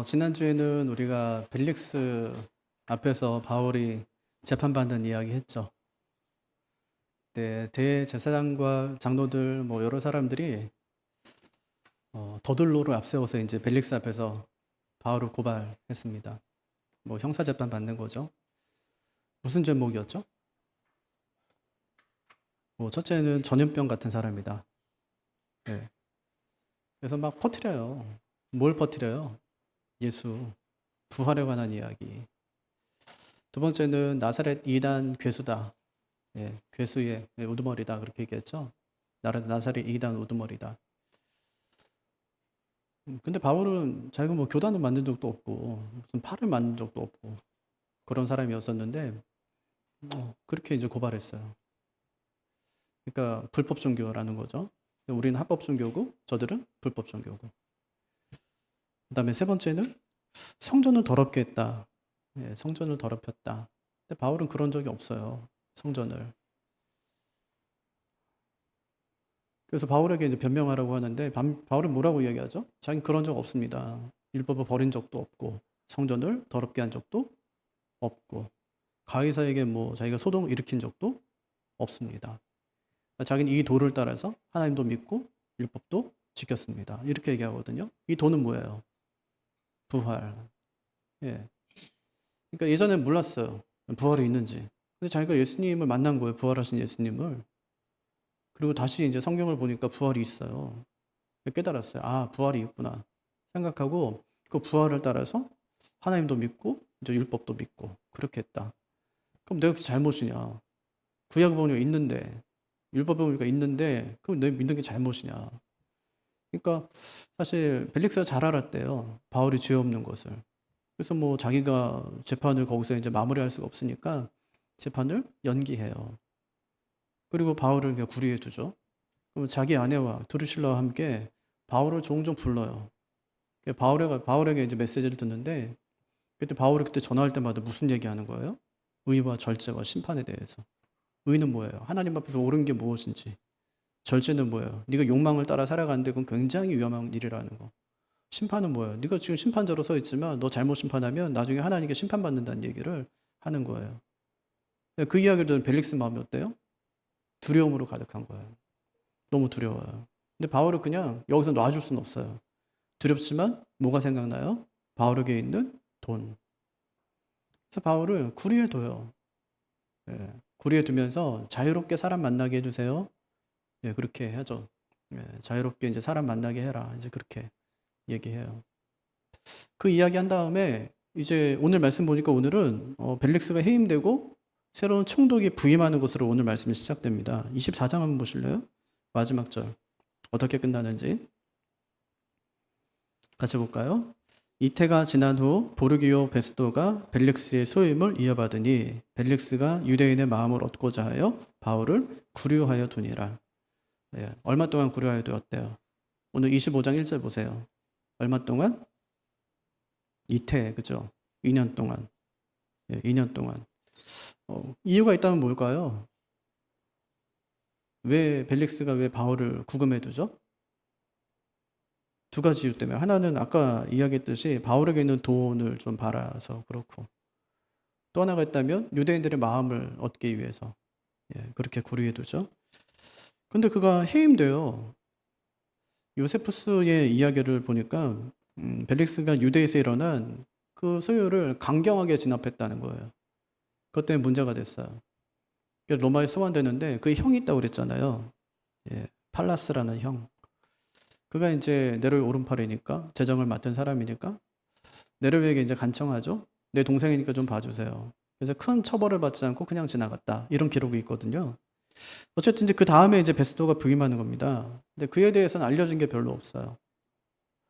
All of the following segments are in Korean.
지난주에는 우리가 벨릭스 앞에서 바울이 재판받는 이야기 했죠. 네, 대제사장과 장로들 뭐 여러 사람들이 더들로를 앞세워서 이제 벨릭스 앞에서 바울을 고발했습니다. 뭐 형사재판 받는 거죠. 무슨 제목이었죠? 뭐 첫째는 전염병 같은 사람이다. 네. 그래서 막 퍼뜨려요. 뭘 퍼뜨려요? 예수, 부활에 관한 이야기. 두 번째는 나사렛 이단 괴수다. 괴수의 우두머리다 그렇게 얘기했죠. 나사렛 이단 우두머리다. 근데 바울은 자기가 뭐 교단을 만든 적도 없고 무슨 팔을 만든 적도 없고 그런 사람이었었는데 그렇게 이제 고발했어요. 그러니까 불법 종교라는 거죠. 우리는 합법 종교고 저들은 불법 종교고. 그다음에 세 번째는 성전을 더럽게 했다. 성전을 더럽혔다. 근데 바울은 그런 적이 없어요. 성전을. 그래서 바울에게 이제 변명하라고 하는데 바울은 뭐라고 이야기하죠? 자기는 그런 적 없습니다. 율법을 버린 적도 없고 성전을 더럽게 한 적도 없고 가이사에게 뭐 자기가 소동을 일으킨 적도 없습니다. 자기는 이 도를 따라서 하나님도 믿고 율법도 지켰습니다. 이렇게 얘기하거든요. 이 도는 뭐예요? 부활. 예. 그러니까 예전엔 몰랐어요. 부활이 있는지. 근데 자기가 예수님을 만난 거예요. 부활하신 예수님을. 그리고 다시 이제 성경을 보니까 부활이 있어요. 깨달았어요. 아, 부활이 있구나. 생각하고 그 부활을 따라서 하나님도 믿고 이제 율법도 믿고 그렇게 했다. 그럼 내가 그게 잘못이냐? 구약 보니까 있는데 율법 보니까 있는데 그럼 내가 믿는 게 잘못이냐? 그러니까 사실 벨릭스가 잘 알았대요. 바울이 죄 없는 것을. 그래서 뭐 자기가 재판을 거기서 이제 마무리할 수가 없으니까 재판을 연기해요. 그리고 바울을 그냥 구리에 두죠. 그럼 자기 아내와 드루실라와 함께 바울을 종종 불러요. 바울에게 이제 메시지를 듣는데 그때 바울이 그때 전화할 때마다 무슨 얘기하는 거예요? 의와 절제와 심판에 대해서. 의는 뭐예요? 하나님 앞에서 옳은 게 무엇인지. 절제는 뭐예요? 네가 욕망을 따라 살아가는데 그건 굉장히 위험한 일이라는 거. 심판은 뭐예요? 네가 지금 심판자로 서 있지만 너 잘못 심판하면 나중에 하나님께 심판받는다는 얘기를 하는 거예요. 그 이야기를 들은 벨릭스 마음이 어때요? 두려움으로 가득한 거예요. 너무 두려워요. 근데 바울은 그냥 여기서 놔줄 수는 없어요. 두렵지만 뭐가 생각나요? 바울에게 있는 돈. 그래서 바울을 구리에 둬요. 구리에 두면서 자유롭게 사람 만나게 해주세요. 그렇게 하죠. 자유롭게 이제 사람 만나게 해라. 이제 그렇게 얘기해요. 그 이야기 한 다음에 이제 오늘 말씀 보니까 오늘은 벨릭스가 해임되고 새로운 총독이 부임하는 것으로 오늘 말씀이 시작됩니다. 24장 한번 보실래요? 마지막 절. 어떻게 끝나는지 같이 볼까요? 이태가 지난 후 보르기오 베스도가 벨릭스의 소임을 이어받으니 벨릭스가 유대인의 마음을 얻고자 하여 바울을 구류하여 두니라. 얼마 동안 구류하여 두었대요? 오늘 25장 1절 보세요. 얼마 동안? 이태, 그죠? 2년 동안. 2년 동안. 이유가 있다면 뭘까요? 왜 벨릭스가 왜 바울을 구금해 두죠? 두 가지 이유 때문에. 하나는 아까 이야기했듯이 바울에게 있는 돈을 좀 바라서 그렇고, 또 하나가 있다면 유대인들의 마음을 얻기 위해서 그렇게 구류해 두죠. 근데 그가 해임돼요. 요세푸스의 이야기를 보니까 벨릭스가 유대에서 일어난 그 소요를 강경하게 진압했다는 거예요. 그것 때문에 문제가 됐어요. 로마에 소환되는데 그 형이 있다고 그랬잖아요. 팔라스라는 형. 그가 이제 네로의 오른팔이니까 재정을 맡은 사람이니까 네로에게 이제 간청하죠. 내 동생이니까 좀 봐주세요. 그래서 큰 처벌을 받지 않고 그냥 지나갔다. 이런 기록이 있거든요. 어쨌든 이제 그 다음에 이제 베스도가 부임하는 겁니다. 근데 그에 대해서는 알려진 게 별로 없어요.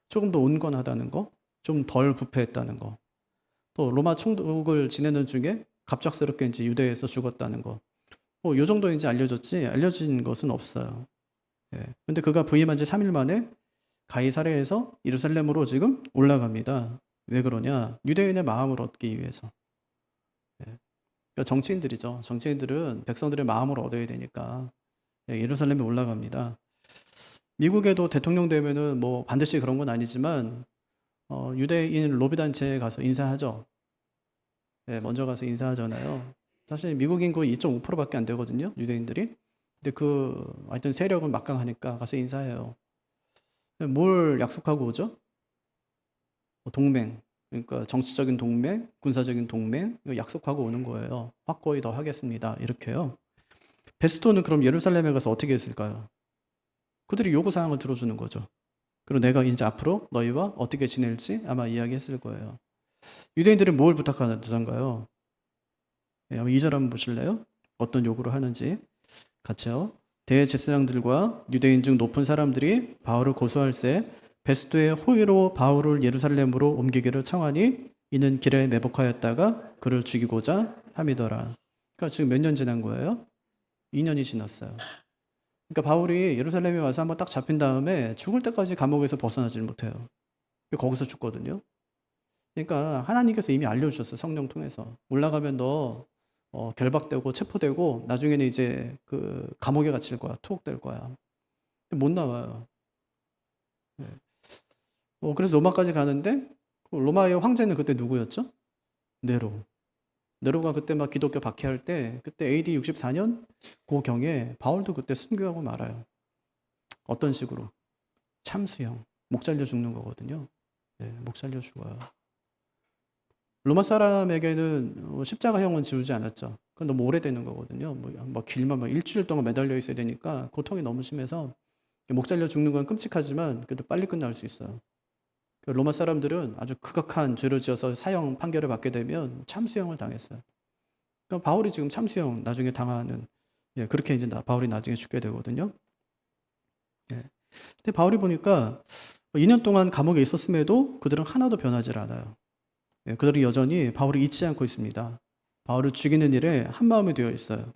조금 더 온건하다는 거, 좀 덜 부패했다는 거, 또 로마 총독을 지내는 중에 갑작스럽게 이제 유대에서 죽었다는 거. 요 정도 이제 알려졌지 알려진 것은 없어요. 근데 그가 부임한 지 3일 만에 가이사랴에서 예루살렘으로 지금 올라갑니다. 왜 그러냐? 유대인의 마음을 얻기 위해서. 그러니까 정치인들이죠. 정치인들은 백성들의 마음을 얻어야 되니까 예루살렘에 올라갑니다. 미국에도 대통령 되면은 뭐 반드시 그런 건 아니지만 유대인 로비 단체에 가서 인사하죠. 네, 먼저 가서 인사하잖아요. 사실 미국 인구 2.5%밖에 안 되거든요, 유대인들이. 근데 하여튼 세력은 막강하니까 가서 인사해요. 뭘 약속하고 오죠? 동맹. 그러니까 정치적인 동맹, 군사적인 동맹, 이거 약속하고 오는 거예요. 확고히 더 하겠습니다. 이렇게요. 베스토는 그럼 예루살렘에 가서 어떻게 했을까요? 그들이 요구사항을 들어주는 거죠. 그리고 내가 이제 앞으로 너희와 어떻게 지낼지 아마 이야기했을 거예요. 유대인들이 뭘 부탁하던가요? 네, 2절 한번 보실래요? 어떤 요구를 하는지 같이요. 대제사장들과 유대인 중 높은 사람들이 바울을 고소할세 베스토의 호의로 바울을 예루살렘으로 옮기기를 청하니 이는 길에 매복하였다가 그를 죽이고자 함이더라. 그러니까 지금 몇 년 지난 거예요? 2년이 지났어요. 그러니까 바울이 예루살렘에 와서 한번 딱 잡힌 다음에 죽을 때까지 감옥에서 벗어나질 못해요. 거기서 죽거든요. 그러니까 하나님께서 이미 알려주셨어요. 성령 통해서. 올라가면 너 결박되고 체포되고 나중에는 이제 그 감옥에 갇힐 거야. 투옥될 거야. 못 나와요. 네. 그래서 로마까지 가는데 로마의 황제는 그때 누구였죠? 네로. 네로가 그때 막 기독교 박해할 때 그때 AD 64년 고경에 바울도 그때 순교하고 말아요. 어떤 식으로? 참수형. 목 잘려 죽는 거거든요. 네, 목 잘려 죽어요. 로마 사람에게는 십자가형은 지우지 않았죠. 그건 너무 오래되는 거거든요. 길면 일주일 동안 매달려 있어야 되니까 고통이 너무 심해서 목 잘려 죽는 건 끔찍하지만 그래도 빨리 끝날 수 있어요. 로마 사람들은 아주 극악한 죄를 지어서 사형 판결을 받게 되면 참수형을 당했어요. 그럼 바울이 지금 참수형 나중에 당하는, 그렇게 이제 바울이 나중에 죽게 되거든요. 근데 바울이 보니까 2년 동안 감옥에 있었음에도 그들은 하나도 변하지 않아요. 그들이 여전히 바울을 잊지 않고 있습니다. 바울을 죽이는 일에 한마음이 되어 있어요.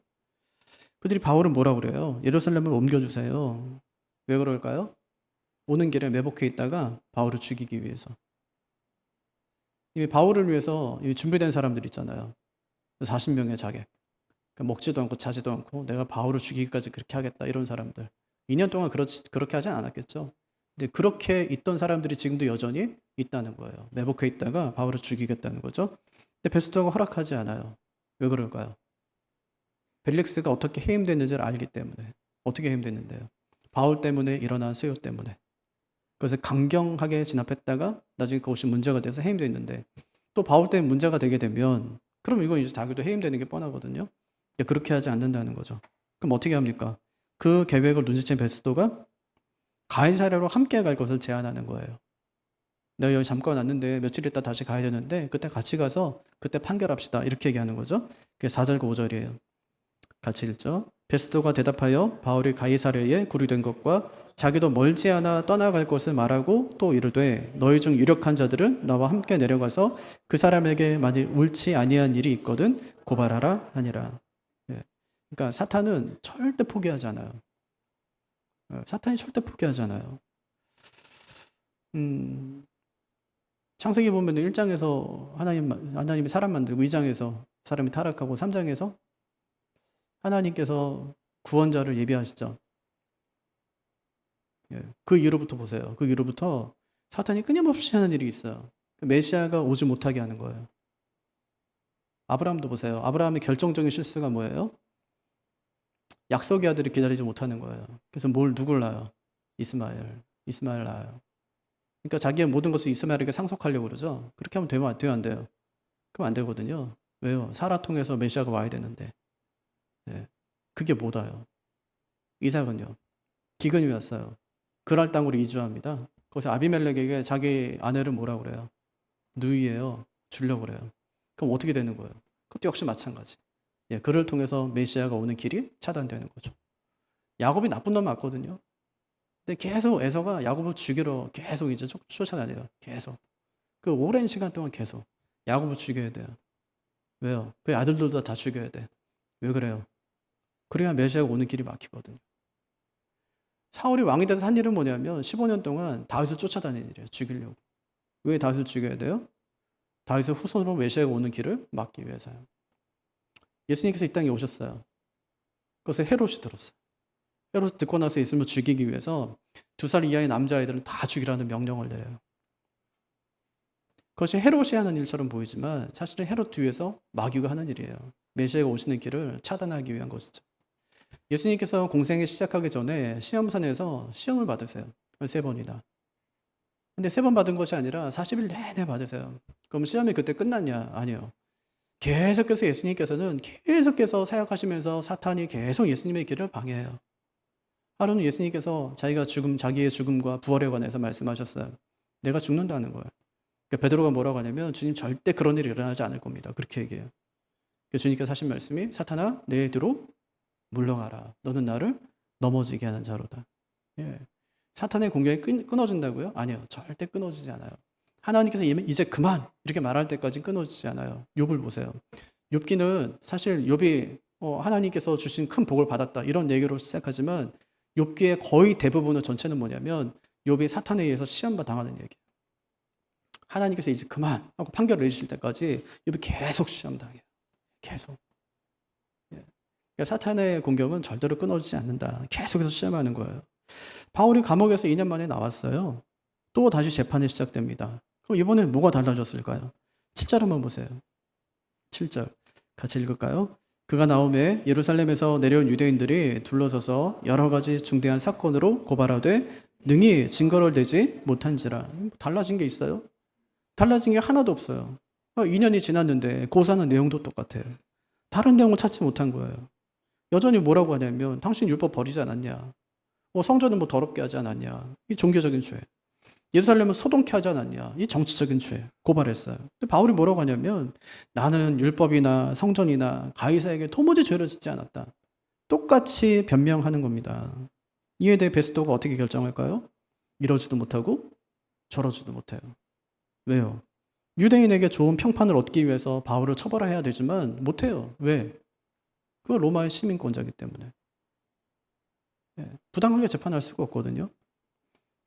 그들이 바울은 뭐라고 그래요? 예루살렘을 옮겨주세요. 왜 그럴까요? 오는 길에 매복해 있다가 바울을 죽이기 위해서. 이미 바울을 위해서 이미 준비된 사람들 있잖아요. 40명의 자객. 그러니까 먹지도 않고 자지도 않고 내가 바울을 죽이기까지 그렇게 하겠다 이런 사람들. 2년 동안 그렇게 하진 않았겠죠. 근데 그렇게 있던 사람들이 지금도 여전히 있다는 거예요. 매복해 있다가 바울을 죽이겠다는 거죠. 근데 베스토가 허락하지 않아요. 왜 그럴까요? 벨릭스가 어떻게 해임됐는지를 알기 때문에. 어떻게 해임됐는데요? 바울 때문에 일어난 수요 때문에. 그래서 강경하게 진압했다가 나중에 그것이 문제가 돼서 해임됐는데 또 바울 때문에 문제가 되게 되면 그럼 이건 이제 자기도 해임되는 게 뻔하거든요. 그렇게 하지 않는다는 거죠. 그럼 어떻게 합니까? 그 계획을 눈치챈 베스토가 가이사랴로 함께 갈 것을 제안하는 거예요. 내가 여기 잠깐 왔는데 며칠 있다 다시 가야 되는데 그때 같이 가서 그때 판결합시다. 이렇게 얘기하는 거죠. 그게 4절과 5절이에요. 같이 읽죠. 베스토가 대답하여 바울이 가이사랴에 구류된 것과 자기도 멀지 않아 떠나갈 것을 말하고 또 이르되 너희 중 유력한 자들은 나와 함께 내려가서 그 사람에게 만일 옳지 아니한 일이 있거든 고발하라 하니라. 그러니까 사탄은 절대 포기하지 않아요. 사탄이 절대 포기하지 않아요. 창세기 보면 1장에서 하나님이 사람 만들고 2장에서 사람이 타락하고 3장에서 하나님께서 구원자를 예비하시죠. 그 이후로부터 보세요. 그 이후로부터 사탄이 끊임없이 하는 일이 있어요. 메시아가 오지 못하게 하는 거예요. 아브라함도 보세요. 아브라함의 결정적인 실수가 뭐예요? 약속의 아들이 기다리지 못하는 거예요. 그래서 누굴 낳아요? 이스마엘 낳아요. 그러니까 자기의 모든 것을 이스마엘에게 상속하려고 그러죠. 그렇게 하면 돼요, 안 돼요? 그럼 안 되거든요. 왜요? 사라 통해서 메시아가 와야 되는데. 그게 못 와요. 이삭은요. 기근이 왔어요. 그랄 땅으로 이주합니다. 거기서 아비멜렉에게 자기 아내를 뭐라고 그래요? 누이예요. 주려고 그래요. 그럼 어떻게 되는 거예요? 그것도 역시 마찬가지. 그를 통해서 메시아가 오는 길이 차단되는 거죠. 야곱이 나쁜 놈 맞거든요. 근데 계속 에서가 야곱을 죽이러 계속 이제 쫓아다녀요. 계속. 그 오랜 시간 동안 계속 야곱을 죽여야 돼요. 왜요? 그 아들들도 다 죽여야 돼. 왜 그래요? 그래야 메시아가 오는 길이 막히거든요. 사울이 왕이 돼서 한 일은 뭐냐면 15년 동안 다윗을 쫓아다니는 일이에요. 죽이려고. 왜 다윗을 죽여야 돼요? 다윗의 후손으로 메시아가 오는 길을 막기 위해서요. 예수님께서 이 땅에 오셨어요. 그것을 헤롯이 들었어요. 헤롯이 듣고 나서 예수님을 죽이기 위해서 2살 이하의 남자아이들을 다 죽이라는 명령을 내려요. 그것이 헤롯이 하는 일처럼 보이지만 사실은 헤롯 뒤에서 마귀가 하는 일이에요. 메시아가 오시는 길을 차단하기 위한 것이죠. 예수님께서 공생에 시작하기 전에 시험산에서 시험을 받으세요. 3번이나. 근데 3번 받은 것이 아니라 40일 내내 받으세요. 그럼 시험이 그때 끝났냐? 아니요. 계속해서 예수님께서는 계속해서 사역하시면서 사탄이 계속 예수님의 길을 방해해요. 하루는 예수님께서 자기의 죽음과 부활에 관해서 말씀하셨어요. 내가 죽는다는 거예요. 그러니까 베드로가 뭐라고 하냐면 주님 절대 그런 일이 일어나지 않을 겁니다. 그렇게 얘기해요. 주님께서 하신 말씀이 사탄아 내 뒤로 물러가라. 너는 나를 넘어지게 하는 자로다. 예. 사탄의 공격이 끊어진다고요? 아니요. 절대 끊어지지 않아요. 하나님께서 이제 그만 이렇게 말할 때까지 끊어지지 않아요. 욥을 보세요. 욥기는 사실 욥이 하나님께서 주신 큰 복을 받았다 이런 얘기로 시작하지만 욥기의 거의 대부분의 전체는 뭐냐면 욥이 사탄에 의해서 시험만 당하는 얘기예요. 하나님께서 이제 그만 하고 판결을 내리실 때까지 욥이 계속 시험 당해요. 계속. 그러니까 사탄의 공격은 절대로 끊어지지 않는다. 계속해서 시험하는 거예요. 바울이 감옥에서 2년 만에 나왔어요. 또 다시 재판이 시작됩니다. 그럼 이번엔 뭐가 달라졌을까요? 7절 한번 보세요. 7절 같이 읽을까요? 그가 나오매 예루살렘에서 내려온 유대인들이 둘러서서 여러 가지 중대한 사건으로 고발하되 능히 증거를 대지 못한지라. 달라진 게 있어요? 달라진 게 하나도 없어요. 2년이 지났는데 고소하는 내용도 똑같아요. 다른 내용을 찾지 못한 거예요. 여전히 뭐라고 하냐면 당신 율법 버리지 않았냐? 성전은 더럽게 하지 않았냐? 이 종교적인 죄. 예루살렘은 소동케 하지 않았냐? 이 정치적인 죄. 고발했어요. 근데 바울이 뭐라고 하냐면 나는 율법이나 성전이나 가이사에게 도무지 죄를 짓지 않았다. 똑같이 변명하는 겁니다. 이에 대해 베스토가 어떻게 결정할까요? 이러지도 못하고 저러지도 못해요. 왜요? 유대인에게 좋은 평판을 얻기 위해서 바울을 처벌해야 되지만 못해요. 왜? 그건 로마의 시민권자이기 때문에. 부당하게 재판할 수가 없거든요.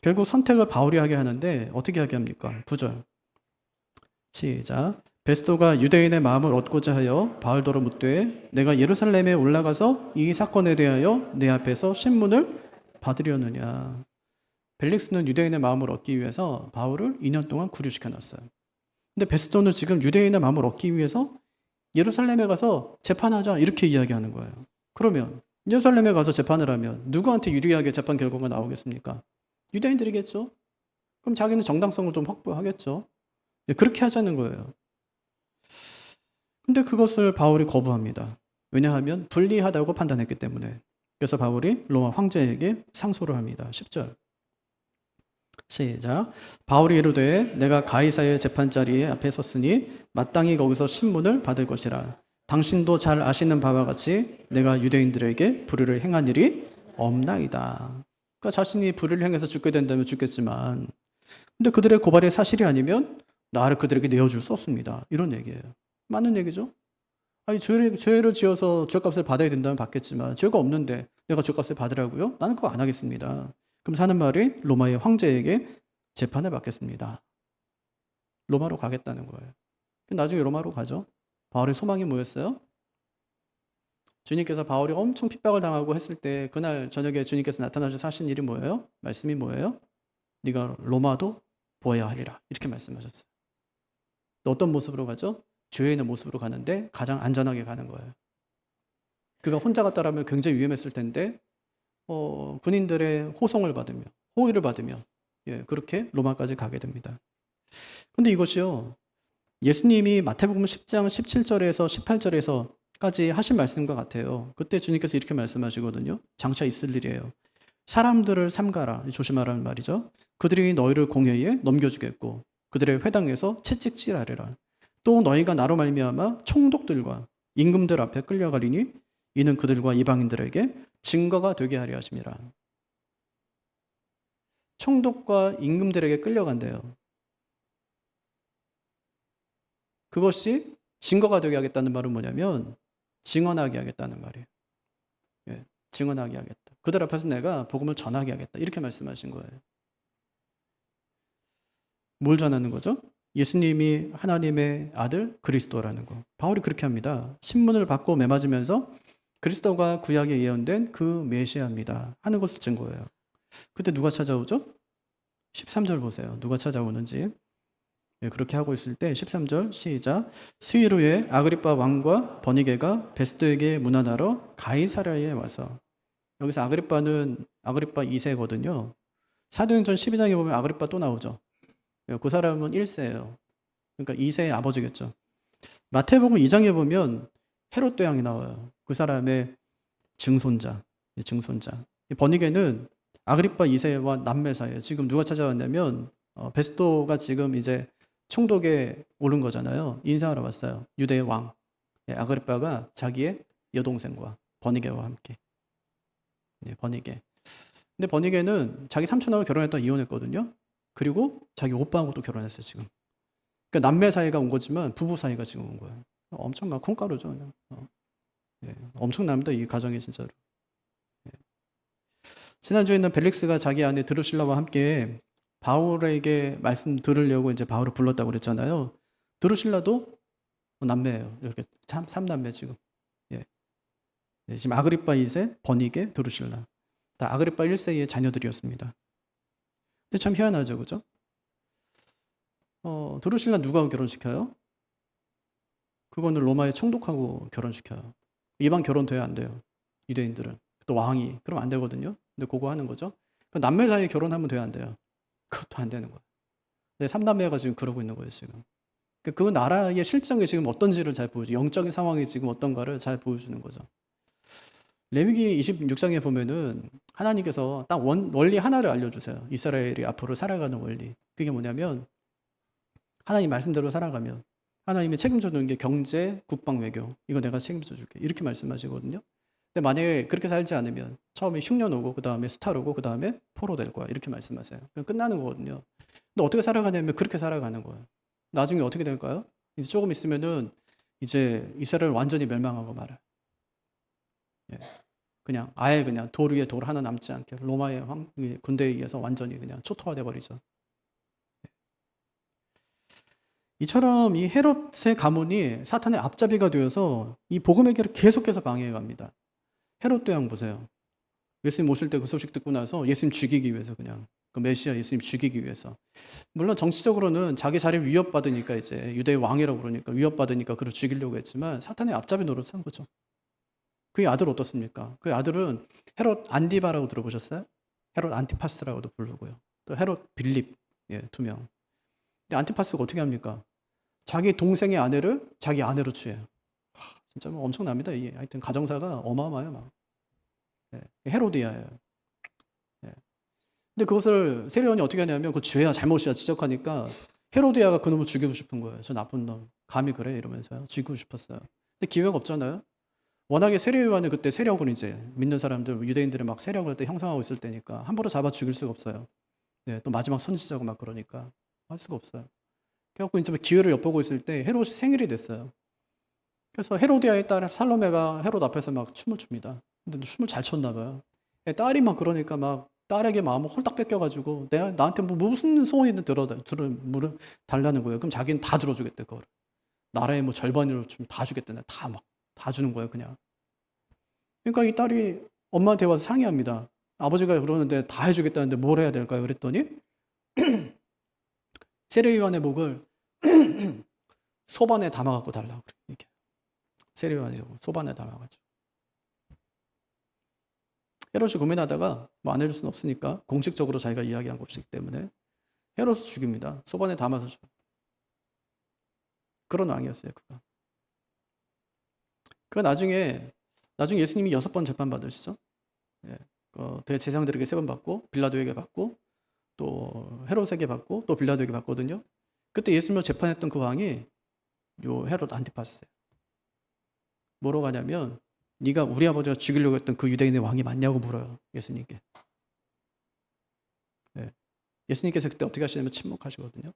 결국 선택을 바울이 하게 하는데 어떻게 하게 합니까? 9절 시작. 베스토가 유대인의 마음을 얻고자 하여 바울더러 묻되 내가 예루살렘에 올라가서 이 사건에 대하여 내 앞에서 신문을 받으려느냐. 벨릭스는 유대인의 마음을 얻기 위해서 바울을 2년 동안 구류시켜 놨어요. 근데 베스토는 지금 유대인의 마음을 얻기 위해서 예루살렘에 가서 재판하자 이렇게 이야기하는 거예요. 그러면 예루살렘에 가서 재판을 하면 누구한테 유리하게 재판 결과가 나오겠습니까? 유대인들이겠죠. 그럼 자기는 정당성을 좀 확보하겠죠. 그렇게 하자는 거예요. 근데 그것을 바울이 거부합니다. 왜냐하면 불리하다고 판단했기 때문에. 그래서 바울이 로마 황제에게 상소를 합니다. 10절 시작. 바울이 이르되 내가 가이사의 재판자리에 앞에 섰으니 마땅히 거기서 신문을 받을 것이라. 당신도 잘 아시는 바와 같이 내가 유대인들에게 불의를 행한 일이 없나이다. 그러니까 자신이 불의를 행해서 죽게 된다면 죽겠지만 근데 그들의 고발이 사실이 아니면 나를 그들에게 내어줄 수 없습니다. 이런 얘기예요. 맞는 얘기죠? 아니 죄를 지어서 죄값을 받아야 된다면 받겠지만 죄가 없는데 내가 죄값을 받으라고요? 나는 그거 안 하겠습니다. 그럼 사는 말이 로마의 황제에게 재판을 받겠습니다. 로마로 가겠다는 거예요. 나중에 로마로 가죠. 바울의 소망이 뭐였어요? 주님께서 바울이 엄청 핍박을 당하고 했을 때 그날 저녁에 주님께서 나타나셔서 하신 일이 뭐예요? 말씀이 뭐예요? 네가 로마도 보아야 하리라. 이렇게 말씀하셨어요. 또 어떤 모습으로 가죠? 죄에 있는 모습으로 가는데 가장 안전하게 가는 거예요. 그가 혼자 갔다라면 굉장히 위험했을 텐데 군인들의 호송을 받으며 호의를 받으며 그렇게 로마까지 가게 됩니다. 근데 이것이요. 예수님이 마태복음 10장 17절에서 18절에서까지 하신 말씀과 같아요. 그때 주님께서 이렇게 말씀하시거든요. 장차 있을 일이에요. 사람들을 삼가라. 조심하라는 말이죠. 그들이 너희를 공회에 넘겨주겠고 그들의 회당에서 채찍질하리라. 또 너희가 나로 말미암아 총독들과 임금들 앞에 끌려가리니 이는 그들과 이방인들에게 증거가 되게 하려 하심이라. 총독과 임금들에게 끌려간대요. 그것이 증거가 되게 하겠다는 말은 뭐냐면 증언하게 하겠다는 말이에요. 증언하게 하겠다. 그들 앞에서 내가 복음을 전하게 하겠다. 이렇게 말씀하신 거예요. 뭘 전하는 거죠? 예수님이 하나님의 아들 그리스도라는 거. 바울이 그렇게 합니다. 신문을 받고 매맞으면서 그리스도가 구약에 예언된 그 메시아입니다 하는 것을 증거해요. 그때 누가 찾아오죠? 13절 보세요. 누가 찾아오는지. 예, 그렇게 하고 있을 때 13절 시작. 수일 후에 아그리빠 왕과 버니게가 베스도에게 문안하러 가이사랴에 와서, 여기서 아그리빠는 아그리빠 2세거든요. 사도행전 12장에 보면 아그리빠 또 나오죠. 예, 그 사람은 1세예요. 그러니까 2세의 아버지겠죠. 마태복음 2장에 보면 헤롯 대왕이 나와요. 그 사람의 증손자. 증손자. 버니게는 아그리빠 2세와 남매 사이에 지금 누가 찾아왔냐면 베스도가 지금 이제 총독에 오른 거잖아요. 인사하러 왔어요. 유대의 왕. 예, 아그리빠가 자기의 여동생과 버니게와 함께. 예, 버니게. 근데 버니게는 자기 삼촌하고 결혼했다가 이혼했거든요. 그리고 자기 오빠하고 또 결혼했어요, 지금. 그러니까 남매 사이가 온 거지만 부부 사이가 지금 온 거예요. 엄청난 콩가루죠, 그냥. 예, 엄청납니다, 이 가정이 진짜로. 예. 지난주에는 벨릭스가 자기 아내 드루실라와 함께 바울에게 말씀 들으려고 이제 바울을 불렀다고 그랬잖아요. 드루실라도 남매예요. 이렇게 삼남매 지금. 예. 예, 지금 아그리빠 2세, 버니게, 드루실라. 다 아그리빠 1세의 자녀들이었습니다. 근데 참 희한하죠, 그죠? 드루실라 누가 결혼시켜요? 그거는 로마의 총독하고 결혼시켜요. 이방 결혼 돼야 안 돼요. 유대인들은. 또 왕이. 그럼 안 되거든요. 근데 그거 하는 거죠. 남매 사이에 결혼하면 돼야 안 돼요. 그것도 안 되는 거예요. 근데 삼남매가 지금 그러고 있는 거예요, 지금. 그 나라의 실정이 지금 어떤지를 잘 보여줘. 영적인 상황이 지금 어떤가를 잘 보여주는 거죠. 레위기 26장에 보면은 하나님께서 딱 원리 하나를 알려주세요. 이스라엘이 앞으로 살아가는 원리. 그게 뭐냐면 하나님 말씀대로 살아가면 하나님이 책임져 주는 게 경제, 국방, 외교. 이거 내가 책임져 줄게. 이렇게 말씀하시거든요. 근데 만약에 그렇게 살지 않으면 처음에 흉년 오고 그 다음에 수탈 오고 그 다음에 포로 될 거야. 이렇게 말씀하세요. 그럼 끝나는 거거든요. 근데 어떻게 살아가냐면 그렇게 살아가는 거예요. 나중에 어떻게 될까요? 이제 조금 있으면은 이제 이스라엘 완전히 멸망하고 말아요. 예. 그냥 아예 그냥 돌 위에 돌 하나 남지 않게 로마의 군대에 의해서 완전히 그냥 초토화돼 버리죠. 이처럼 이 헤롯의 가문이 사탄의 앞잡이가 되어서 이 복음의 길을 계속해서 방해해 갑니다. 헤롯 대왕 보세요. 예수님 오실 때 그 소식 듣고 나서 예수님 죽이기 위해서 그냥 그 메시아 예수님 죽이기 위해서. 물론 정치적으로는 자기 자리를 위협받으니까 이제 유대의 왕이라고 그러니까 위협받으니까 그를 죽이려고 했지만 사탄의 앞잡이 노릇한 거죠. 그의 아들 어떻습니까? 그의 아들은 헤롯 안디바라고 들어보셨어요? 헤롯 안티파스라고도 부르고요. 또 헤롯 빌립, 예, 2명. 근데 안티파스가 어떻게 합니까? 자기 동생의 아내를 자기 아내로 취해요. 진짜 뭐 엄청납니다. 이게 하여튼 가정사가 어마어마해요, 막. 예, 헤로디아예요. 예. 근데 그것을 세례요한이 어떻게 하냐면 그 죄야 잘못이야 지적하니까 헤로디아가 그놈을 죽이고 싶은 거예요. 저 나쁜 놈. 감히 그래 이러면서요. 죽이고 싶었어요. 근데 기회가 없잖아요. 워낙에 세례요한은 그때 세력을 이제 믿는 사람들 유대인들을 막 세력을 때 형성하고 있을 때니까 함부로 잡아 죽일 수가 없어요. 네, 또 마지막 선지자고 막 그러니까 할 수가 없어요. 그래갖고 이제 기회를 엿보고 있을 때 헤롯이 생일이 됐어요. 그래서 헤로디아의 딸 살로메가 헤롯 앞에서 막 춤을 춥니다. 근데 춤을 잘 췄나 봐요. 딸이 막 그러니까 막 딸에게 마음을 홀딱 뺏겨가지고 내가 나한테 뭐 무슨 소원이든 물을 달라는 거예요. 그럼 자기는 다 들어주겠대 그걸. 나라의 뭐 절반으로 다 주겠대. 다 주는 거예요 그냥. 그러니까 이 딸이 엄마한테 와서 상의합니다. 아버지가 그러는데 다 해주겠다는데 뭘 해야 될까요? 그랬더니 세례요한의 목을 소반에 담아갖고 달라고 그래. 이렇게. 세례요한의 소반에 담아가지고. 헤롯이 고민하다가 뭐 안 해줄 수는 없으니까 공식적으로 자기가 이야기한 것이기 때문에 헤롯을 죽입니다. 소반에 담아서 줘. 그런 왕이었어요. 그가 나중에 예수님이 6번 재판 받으시죠. 예. 대제사장들에게 3번 받고 빌라도에게 받고 또 헤롯에게 받고 또 빌라도에게 받거든요. 그때 예수님을 재판했던 그 왕이 요 헤롯 안티파스예요. 뭐로 가냐면 네가 우리 아버지가 죽이려고 했던 그 유대인의 왕이 맞냐고 물어요. 예수님께. 네. 예수님께서 그때 어떻게 하시냐면 침묵하시거든요.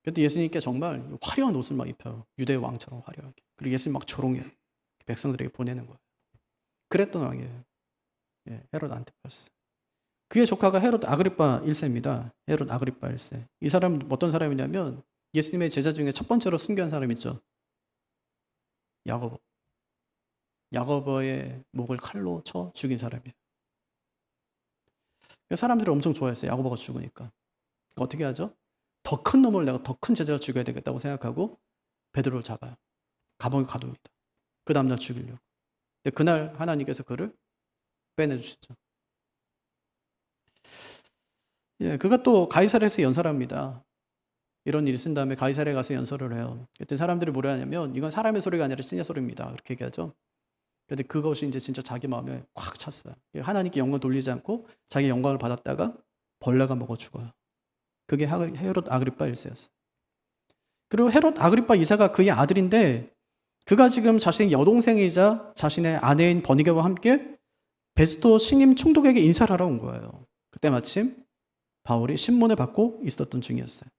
그때 예수님께 정말 화려한 옷을 막 입혀요. 유대 왕처럼 화려하게. 그리고 예수님 막 조롱해요. 백성들에게 보내는 거예요. 그랬던 왕이에요. 예, 헤롯 안티파스. 그의 조카가 헤롯 아그리빠 1세입니다. 헤롯 아그리빠 1세. 이 사람은 어떤 사람이냐면 예수님의 제자 중에 첫 번째로 순교한 사람 있죠. 야고보. 야고보의 목을 칼로 쳐 죽인 사람이에요. 사람들이 엄청 좋아했어요. 야고보가 죽으니까. 어떻게 하죠? 더 큰 놈을 내가 더 큰 제자를 죽여야 되겠다고 생각하고 베드로를 잡아요. 감옥에 가둡니다. 그 다음날 죽이려고. 근데 그날 하나님께서 그를 빼내주시죠. 예, 그가 또 가이사랴에서 연설합니다. 이런 일이 있은 다음에 가이사랴에 가서 연설을 해요. 그때 사람들이 뭐라 하냐면 이건 사람의 소리가 아니라 신의 소리입니다. 그렇게 얘기하죠. 근데 그것이 이제 진짜 자기 마음에 꽉 찼어요. 하나님께 영광 돌리지 않고 자기 영광을 받았다가 벌레가 먹어 죽어요. 그게 헤롯 아그리파 1세였어요. 그리고 헤롯 아그리파 2세가 그의 아들인데 그가 지금 자신의 여동생이자 자신의 아내인 버니게와 함께 베스토 신임 총독에게 인사를 하러 온 거예요. 그때 마침 바울이 신문을 받고 있었던 중이었어요.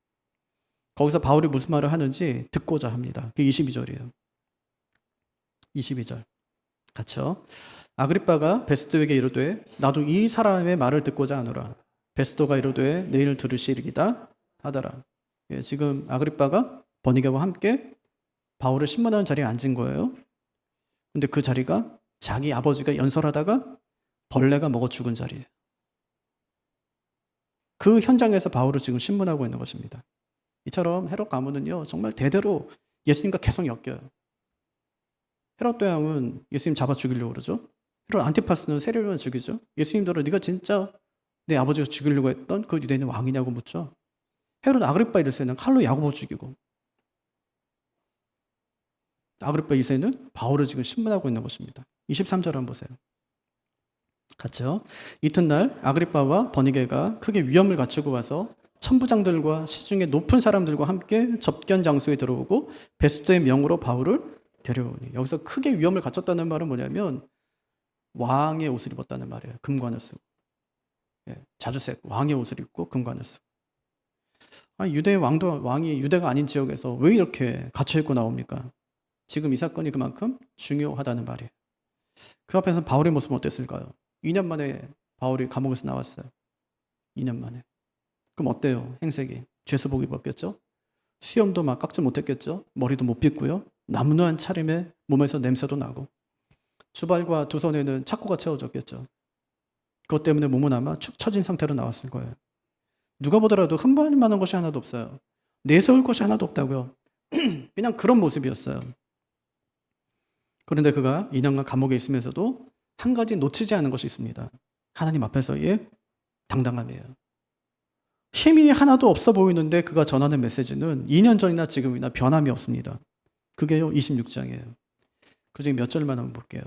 거기서 바울이 무슨 말을 하는지 듣고자 합니다. 그게 22절이에요. 22절. 같이요. 아그리빠가 베스토에게 이르되 나도 이 사람의 말을 듣고자 하노라. 베스토가 이르되 내일 들으시리이다 하더라. 예, 지금 아그리빠가 버니게와 함께 바울을 신문하는 자리에 앉은 거예요. 근데 그 자리가 자기 아버지가 연설하다가 벌레가 먹어 죽은 자리예요. 그 현장에서 바울을 지금 신문하고 있는 것입니다. 이처럼 헤롯 가문은요 정말 대대로 예수님과 계속 엮여요. 헤롯 대왕은 예수님 잡아 죽이려고 그러죠. 헤롯 안티파스는 세례요한 죽이죠. 예수님도 네가 진짜 내 아버지가 죽이려고 했던 그 유대인의 왕이냐고 묻죠. 헤롯 아그리파 1세는 칼로 야고보 죽이고 아그리파 2세는 바울을 지금 신문하고 있는 것입니다. 23절 한번 보세요. 같이요. 이튿날 아그리빠와 버니게가 크게 위험을 갖추고 와서 천부장들과 시중의 높은 사람들과 함께 접견 장소에 들어오고 베스토의 명으로 바울을 데려오니. 여기서 크게 위험을 갖췄다는 말은 뭐냐면 왕의 옷을 입었다는 말이에요. 금관을 쓰고. 예, 자주색 왕의 옷을 입고 금관을 쓰고. 유대 왕이 유대가 아닌 지역에서 왜 이렇게 갇혀 있고 나옵니까? 지금 이 사건이 그만큼 중요하다는 말이에요. 그 앞에서 바울의 모습은 어땠을까요? 2년 만에 바울이 감옥에서 나왔어요. 2년 만에. 그럼 어때요? 행색이. 죄수복 입었겠죠? 수염도 막 깎지 못했겠죠? 머리도 못 빗고요. 남루한 차림에 몸에서 냄새도 나고 주발과 두 손에는 착고가 채워졌겠죠. 그것 때문에 몸은 아마 축 처진 상태로 나왔을 거예요. 누가 보더라도 흠모할 만한 것이 하나도 없어요. 내세울 것이 하나도 없다고요. 그냥 그런 모습이었어요. 그런데 그가 2년간 감옥에 있으면서도 한 가지 놓치지 않은 것이 있습니다. 하나님 앞에서의 당당함이에요. 힘이 하나도 없어 보이는데 그가 전하는 메시지는 2년 전이나 지금이나 변함이 없습니다. 그게요 26장이에요. 그중에 몇 절만 한번 볼게요.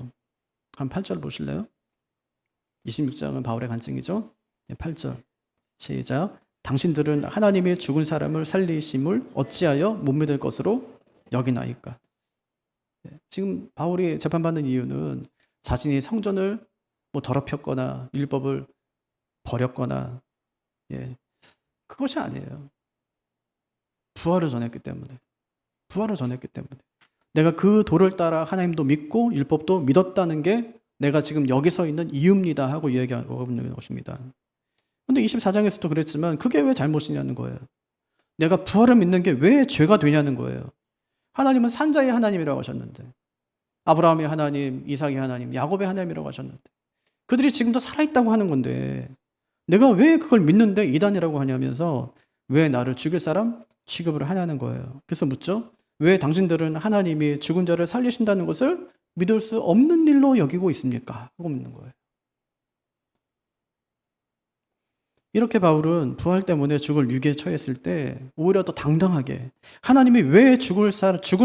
한 8절 보실래요? 26장은 바울의 간증이죠. 8절 시작. 당신들은 하나님이 죽은 사람을 살리심을 어찌하여 못 믿을 것으로 여기나이까. 지금 바울이 재판받는 이유는 자신이 성전을 더럽혔거나 율법을 버렸거나 그것이 아니에요. 부활을 전했기 때문에. 내가 그 도를 따라 하나님도 믿고 율법도 믿었다는 게 내가 지금 여기 서 있는 이유입니다 하고 얘기하고 있는 것입니다. 그런데 24장에서도 그랬지만 그게 왜 잘못이냐는 거예요. 내가 부활을 믿는 게 왜 죄가 되냐는 거예요. 하나님은 산자의 하나님이라고 하셨는데, 아브라함의 하나님, 이삭의 하나님, 야곱의 하나님이라고 하셨는데 그들이 지금도 살아있다고 하는 건데 내가 왜 그걸 믿는데 이단이라고 하냐면서 왜 나를 죽일 사람 취급을 하냐는 거예요. 그래서 묻죠. 왜 당신들은 하나님이 죽은 자를 살리신다는 것을 믿을 수 없는 일로 여기고 있습니까? 하고 묻는 거예요. 이렇게 바울은 부활 때문에 죽을 위기에 처했을 때 오히려 더 당당하게 하나님이 왜 죽은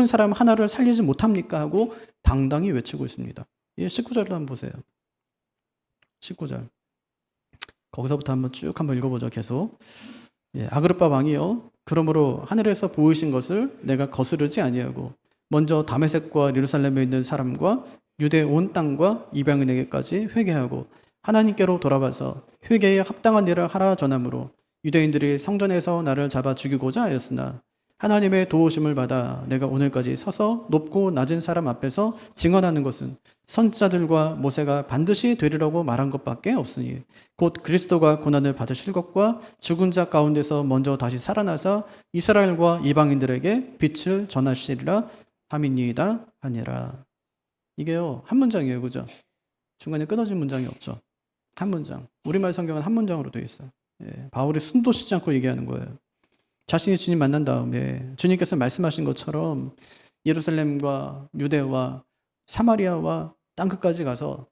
사람 하나를 살리지 못합니까? 하고 당당히 외치고 있습니다. 19절도 한번 보세요. 19절. 거기서부터 한번 읽어보죠. 계속. 아그리빠 왕이요. 그러므로 하늘에서 보이신 것을 내가 거스르지 아니하고 먼저 다메섹과 예루살렘에 있는 사람과 유대 온 땅과 이방인에게까지 회개하고 하나님께로 돌아와서 회개에 합당한 일을 하라 전함으로 유대인들이 성전에서 나를 잡아 죽이고자 하였으나 하나님의 도우심을 받아 내가 오늘까지 서서 높고 낮은 사람 앞에서 증언하는 것은 선지자들과 모세가 반드시 되리라고 말한 것밖에 없으니 곧 그리스도가 고난을 받으실 것과 죽은 자 가운데서 먼저 다시 살아나서 이스라엘과 이방인들에게 빛을 전하시리라 함이니이다 하니라. 이게요 한 문장이에요. 그죠? 중간에 끊어진 문장이 없죠. 한 문장. 우리말 성경은 한 문장으로 되어 있어요. 바울이 숨도 쉬지 않고 얘기하는 거예요. 자신이 주님 만난 다음에 주님께서 말씀하신 것처럼 예루살렘과 유대와 사마리아와 땅끝까지 가서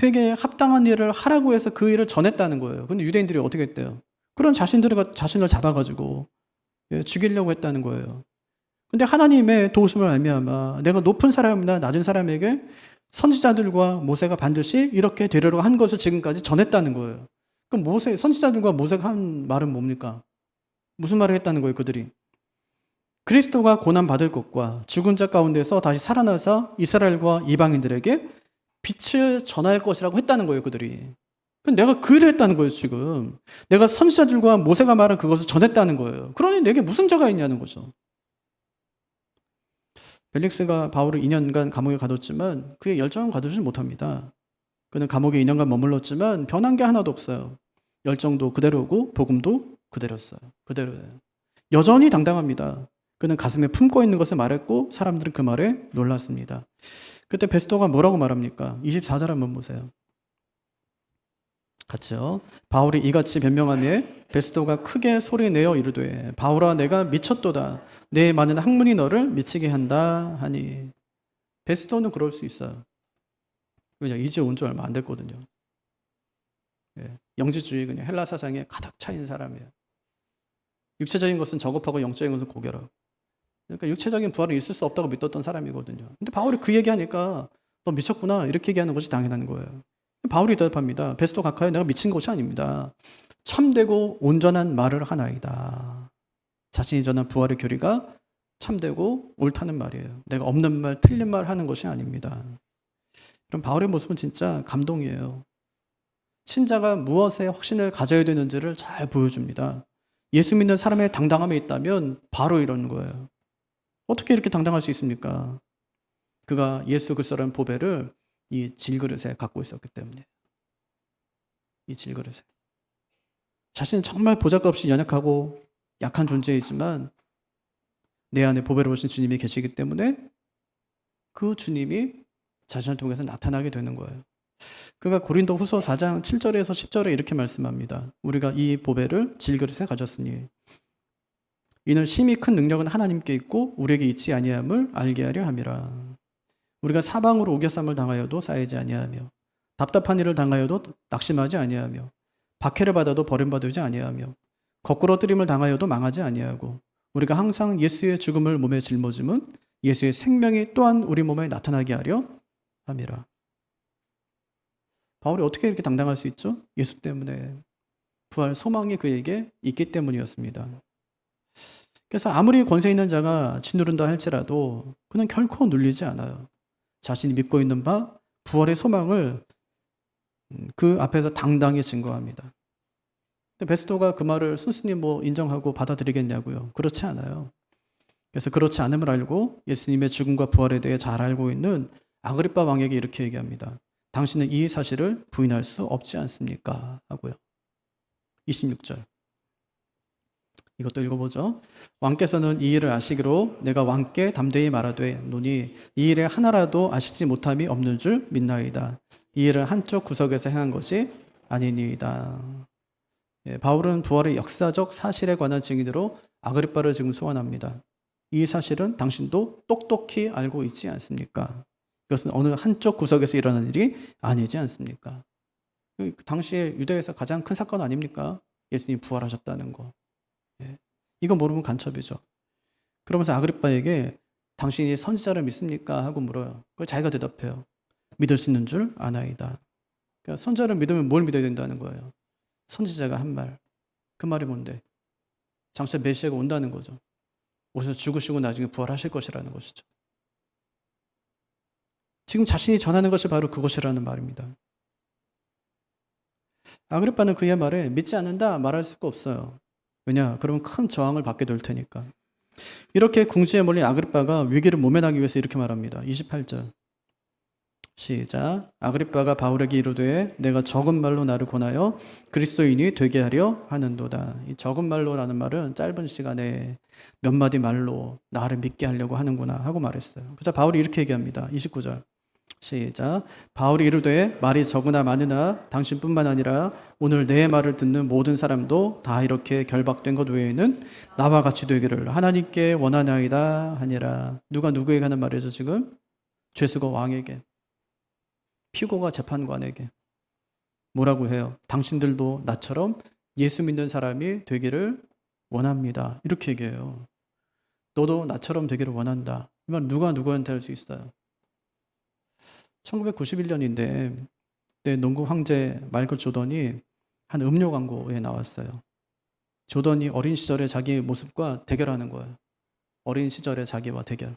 회개에 합당한 일을 하라고 해서 그 일을 전했다는 거예요. 근데 유대인들이 어떻게 했대요? 그런 자신을 잡아가지고 죽이려고 했다는 거예요. 근데 하나님의 도우심을 알미암아 내가 높은 사람이나 낮은 사람에게 선지자들과 모세가 반드시 이렇게 되려고 한 것을 지금까지 전했다는 거예요. 그럼 선지자들과 모세가 한 말은 뭡니까? 무슨 말을 했다는 거예요, 그들이? 그리스도가 고난받을 것과 죽은 자 가운데서 다시 살아나서 이스라엘과 이방인들에게 빛을 전할 것이라고 했다는 거예요, 그들이. 내가 그 일을 했다는 거예요, 지금. 내가 선지자들과 모세가 말한 그것을 전했다는 거예요. 그러니 내게 무슨 죄가 있냐는 거죠. 벨릭스가 바울을 2년간 감옥에 가뒀지만 그의 열정은 가두지 못합니다. 그는 감옥에 2년간 머물렀지만 변한 게 하나도 없어요. 열정도 그대로고 복음도 그대로예요. 여전히 당당합니다. 그는 가슴에 품고 있는 것을 말했고 사람들은 그 말에 놀랐습니다. 그때 베스토가 뭐라고 말합니까? 24절 한번 보세요. 같이요. 바울이 이같이 변명하며 베스토가 크게 소리내어 이르되 바울아 내가 미쳤도다. 내 많은 학문이 너를 미치게 한다 하니. 베스토는 그럴 수 있어요. 왜냐 이제 온 지 얼마 안 됐거든요. 영지주의 그냥 헬라 사상에 가득 차인 사람이에요. 육체적인 것은 저급하고 영적인 것은 고결하고. 그러니까 육체적인 부활은 있을 수 없다고 믿었던 사람이거든요. 근데 바울이 그 얘기하니까 너 미쳤구나 이렇게 얘기하는 것이 당연한 거예요. 바울이 대답합니다. 베스토 각하여 내가 미친 것이 아닙니다. 참되고 온전한 말을 하나이다. 자신이 전한 부활의 교리가 참되고 옳다는 말이에요. 내가 없는 말, 틀린 말 하는 것이 아닙니다. 그럼 바울의 모습은 진짜 감동이에요. 신자가 무엇에 확신을 가져야 되는지를 잘 보여줍니다. 예수 믿는 사람의 당당함에 있다면 바로 이런 거예요. 어떻게 이렇게 당당할 수 있습니까? 그가 예수 그리스도라는 보배를 이 질그릇에 갖고 있었기 때문에. 이 질그릇에. 자신은 정말 보잘것없이 연약하고 약한 존재이지만 내 안에 보배를 보신 주님이 계시기 때문에 그 주님이 자신을 통해서 나타나게 되는 거예요. 그가 고린도 후서 4장 7절에서 10절에 이렇게 말씀합니다. 우리가 이 보배를 질그릇에 가졌으니 이는 심히 큰 능력은 하나님께 있고 우리에게 있지 아니함을 알게 하려 함이라. 우리가 사방으로 우겨쌈을 당하여도 쌓이지 아니하며 답답한 일을 당하여도 낙심하지 아니하며 박해를 받아도 버림받지 아니하며 거꾸로 뜨림을 당하여도 망하지 아니하고 우리가 항상 예수의 죽음을 몸에 짊어짐은 예수의 생명이 또한 우리 몸에 나타나게 하려 함이라. 바울이 어떻게 이렇게 당당할 수 있죠? 예수 때문에 부활 소망이 그에게 있기 때문이었습니다. 그래서 아무리 권세 있는 자가 짓누른다 할지라도 그는 결코 눌리지 않아요. 자신이 믿고 있는 바 부활의 소망을 그 앞에서 당당히 증거합니다. 근데 베스토가 그 말을 순순히 인정하고 받아들이겠냐고요? 그렇지 않아요. 그래서 그렇지 않음을 알고 예수님의 죽음과 부활에 대해 잘 알고 있는 아그리빠 왕에게 이렇게 얘기합니다. 당신은 이 사실을 부인할 수 없지 않습니까? 하고요. 26절. 이것도 읽어보죠. 왕께서는 이 일을 아시기로 내가 왕께 담대히 말하되 노니 이 일에 하나라도 아시지 못함이 없는 줄 믿나이다. 이 일은 한쪽 구석에서 행한 것이 아니니이다. 바울은 부활의 역사적 사실에 관한 증인으로 아그리빠를 지금 소환합니다. 이 사실은 당신도 똑똑히 알고 있지 않습니까? 이것은 어느 한쪽 구석에서 일어난 일이 아니지 않습니까? 당시에 유대에서 가장 큰 사건 아닙니까? 예수님이 부활하셨다는 거. 이거 모르면 간첩이죠. 그러면서 아그리빠에게 당신이 선지자를 믿습니까? 하고 물어요. 그걸 자기가 대답해요. 믿을 수 있는 줄 아나이다. 그러니까 선지자를 믿으면 뭘 믿어야 된다는 거예요? 선지자가 한 말. 그 말이 뭔데? 장차 메시아가 온다는 거죠. 오셔서 죽으시고 나중에 부활하실 것이라는 것이죠. 지금 자신이 전하는 것이 바로 그것이라는 말입니다. 아그리빠는 그의 말에 믿지 않는다 말할 수가 없어요. 왜냐? 그러면 큰 저항을 받게 될 테니까. 이렇게 궁지에 몰린 아그리빠가 위기를 모면하기 위해서 이렇게 말합니다. 28절. 시작. 아그리빠가 바울에게 이르되 내가 적은 말로 나를 권하여 그리스도인이 되게 하려 하는도다. 이 적은 말로라는 말은 짧은 시간에 몇 마디 말로 나를 믿게 하려고 하는구나 하고 말했어요. 그래서 바울이 이렇게 얘기합니다. 29절. 시작. 바울이 이르되 말이 적으나 많으나 당신뿐만 아니라 오늘 내 말을 듣는 모든 사람도 다 이렇게 결박된 것 외에는 나와 같이 되기를 하나님께 원하나이다 하니라. 누가 누구에게 하는 말이죠 지금? 죄수가 왕에게, 피고가 재판관에게 뭐라고 해요? 당신들도 나처럼 예수 믿는 사람이 되기를 원합니다. 이렇게 얘기해요. 너도 나처럼 되기를 원한다. 이 말 누가 누구한테 할 수 있어요? 1991년인데 그때 농구 황제 마이클 조던이 한 음료 광고에 나왔어요. 조던이 어린 시절의 자기 모습과 대결하는 거예요. 어린 시절의 자기와 대결.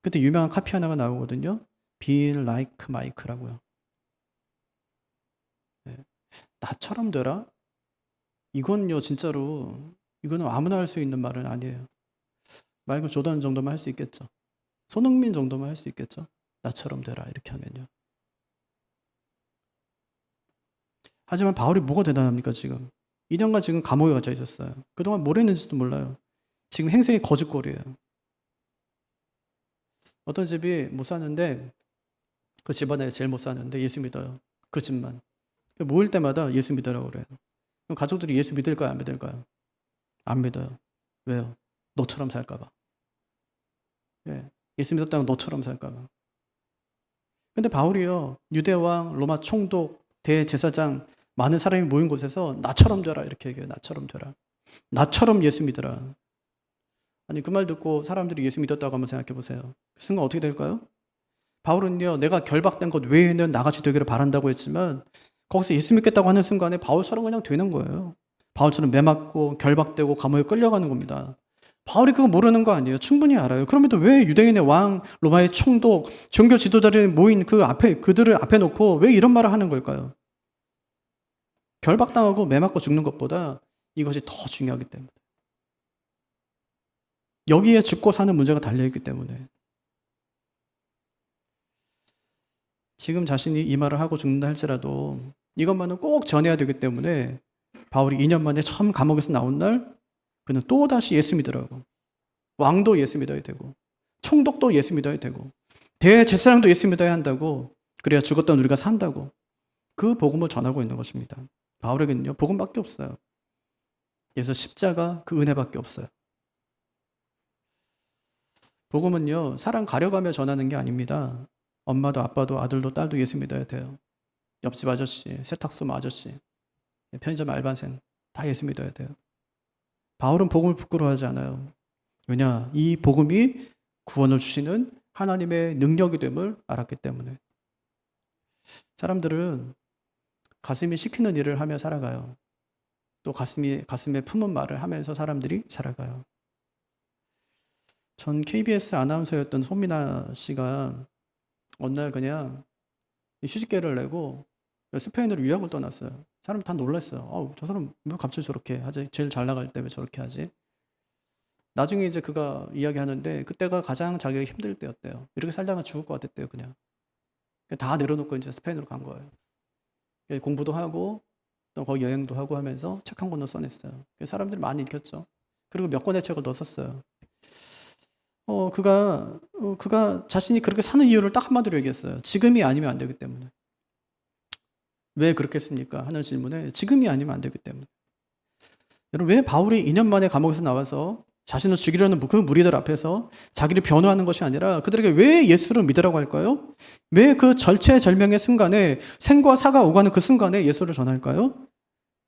그때 유명한 카피 하나가 나오거든요. Be like Mike라고요. 네. 나처럼 되라? 이건요 진짜로 이거는 아무나 할 수 있는 말은 아니에요. 마이클 조던 정도만 할 수 있겠죠. 손흥민 정도만 할 수 있겠죠. 나처럼 되라 이렇게 하면요. 하지만 바울이 뭐가 대단합니까 지금? 2년간 지금 감옥에 갇혀 있었어요. 그동안 뭘 했는지도 몰라요. 지금 행색이 거짓골이에요. 어떤 집이 못 사는데 그 집안에 제일 못 사는데 예수 믿어요. 그 집만. 모일 때마다 예수 믿으라고 그래요. 그럼 가족들이 예수 믿을까요? 안 믿을까요? 안 믿어요. 왜요? 너처럼 살까 봐. 예. 예수 믿었다고 너처럼 살까 봐. 근데 바울이요. 유대왕, 로마 총독, 대제사장 많은 사람이 모인 곳에서 나처럼 되라 이렇게 얘기해요. 나처럼 되라. 나처럼 예수 믿으라. 아니 그 말 듣고 사람들이 예수 믿었다고 한번 생각해 보세요. 그 순간 어떻게 될까요? 바울은요. 내가 결박된 것 외에는 나같이 되기를 바란다고 했지만 거기서 예수 믿겠다고 하는 순간에 바울처럼 그냥 되는 거예요. 바울처럼 매맞고 결박되고 감옥에 끌려가는 겁니다. 바울이 그거 모르는 거 아니에요. 충분히 알아요. 그럼에도 왜 유대인의 왕, 로마의 총독, 종교 지도자들이 모인 그 앞에 그들을 앞에 놓고 왜 이런 말을 하는 걸까요? 결박당하고 매맞고 죽는 것보다 이것이 더 중요하기 때문에. 여기에 죽고 사는 문제가 달려있기 때문에. 지금 자신이 이 말을 하고 죽는다 할지라도 이것만은 꼭 전해야 되기 때문에 바울이 2년 만에 처음 감옥에서 나온 날 그는 또다시 예수 믿으라고. 왕도 예수 믿어야 되고 총독도 예수 믿어야 되고 대제사장도 예수 믿어야 한다고. 그래야 죽었던 우리가 산다고. 그 복음을 전하고 있는 것입니다. 바울에게는요 복음밖에 없어요. 그래서 십자가 그 은혜밖에 없어요. 복음은요 사람 가려가며 전하는 게 아닙니다. 엄마도 아빠도 아들도 딸도 예수 믿어야 돼요. 옆집 아저씨, 세탁소 아저씨, 편의점 알바생 다 예수 믿어야 돼요. 바울은 복음을 부끄러워하지 않아요. 왜냐? 이 복음이 구원을 주시는 하나님의 능력이 됨을 알았기 때문에. 사람들은 가슴이 시키는 일을 하며 살아가요. 또 가슴에 품은 말을 하면서 사람들이 살아가요. 전 KBS 아나운서였던 손민아 씨가 어느 날 그냥 휴직계를 내고 스페인으로 유학을 떠났어요. 사람 다 놀랐어요. 저 사람 왜 갑자기 저렇게 하지? 제일 잘 나갈 때 왜 저렇게 하지? 나중에 이제 그가 이야기하는데 그때가 가장 자기가 힘들 때였대요. 이렇게 살다가 죽을 것 같았대요, 그냥. 다 내려놓고 이제 스페인으로 간 거예요. 공부도 하고 또 거기 여행도 하고 하면서 책 한 권도 써냈어요. 사람들이 많이 읽혔죠. 그리고 몇 권의 책을 더 썼어요. 그가 자신이 그렇게 사는 이유를 딱 한마디로 얘기했어요. 지금이 아니면 안 되기 때문에. 왜 그렇겠습니까? 하는 질문에 지금이 아니면 안 되기 때문에. 여러분 왜 바울이 2년 만에 감옥에서 나와서 자신을 죽이려는 그 무리들 앞에서 자기를 변호하는 것이 아니라 그들에게 왜 예수를 믿으라고 할까요? 왜 그 절체절명의 순간에 생과 사가 오가는 그 순간에 예수를 전할까요?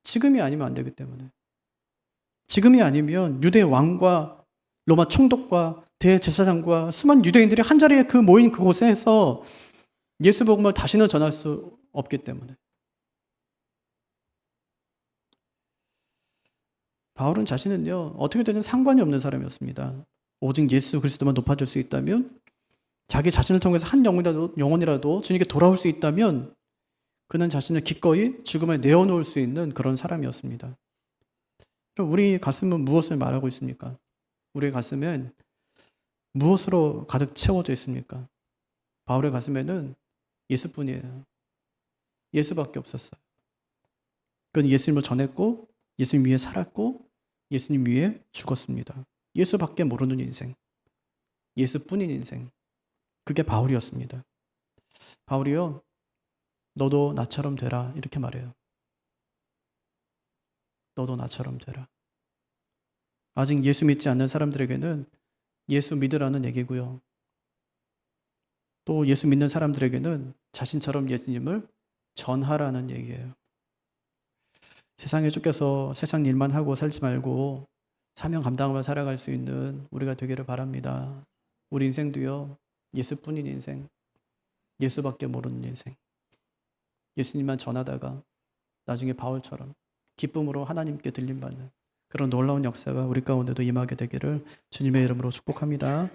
지금이 아니면 안 되기 때문에. 지금이 아니면 유대 왕과 로마 총독과 대제사장과 수많은 유대인들이 한자리에 모인 그곳에서 예수 복음을 다시는 전할 수 없기 때문에. 바울은 자신은요 어떻게든 상관이 없는 사람이었습니다. 오직 예수 그리스도만 높아질 수 있다면, 자기 자신을 통해서 한 영혼이라도 주님께 돌아올 수 있다면 그는 자신을 기꺼이 죽음에 내어놓을 수 있는 그런 사람이었습니다. 그럼 우리 가슴은 무엇을 말하고 있습니까? 우리의 가슴은 무엇으로 가득 채워져 있습니까? 바울의 가슴에는 예수뿐이에요. 예수밖에 없었어요. 그는 예수님을 전했고 예수님 위해 살았고 예수님 위해 죽었습니다. 예수밖에 모르는 인생, 예수뿐인 인생, 그게 바울이었습니다. 바울이요, 너도 나처럼 되라 이렇게 말해요. 너도 나처럼 되라. 아직 예수 믿지 않는 사람들에게는 예수 믿으라는 얘기고요. 또 예수 믿는 사람들에게는 자신처럼 예수님을 전하라는 얘기예요. 세상에 쫓겨서 세상 일만 하고 살지 말고 사명 감당하며 살아갈 수 있는 우리가 되기를 바랍니다. 우리 인생도요, 예수뿐인 인생, 예수밖에 모르는 인생, 예수님만 전하다가 나중에 바울처럼 기쁨으로 하나님께 들림받는 그런 놀라운 역사가 우리 가운데도 임하게 되기를 주님의 이름으로 축복합니다.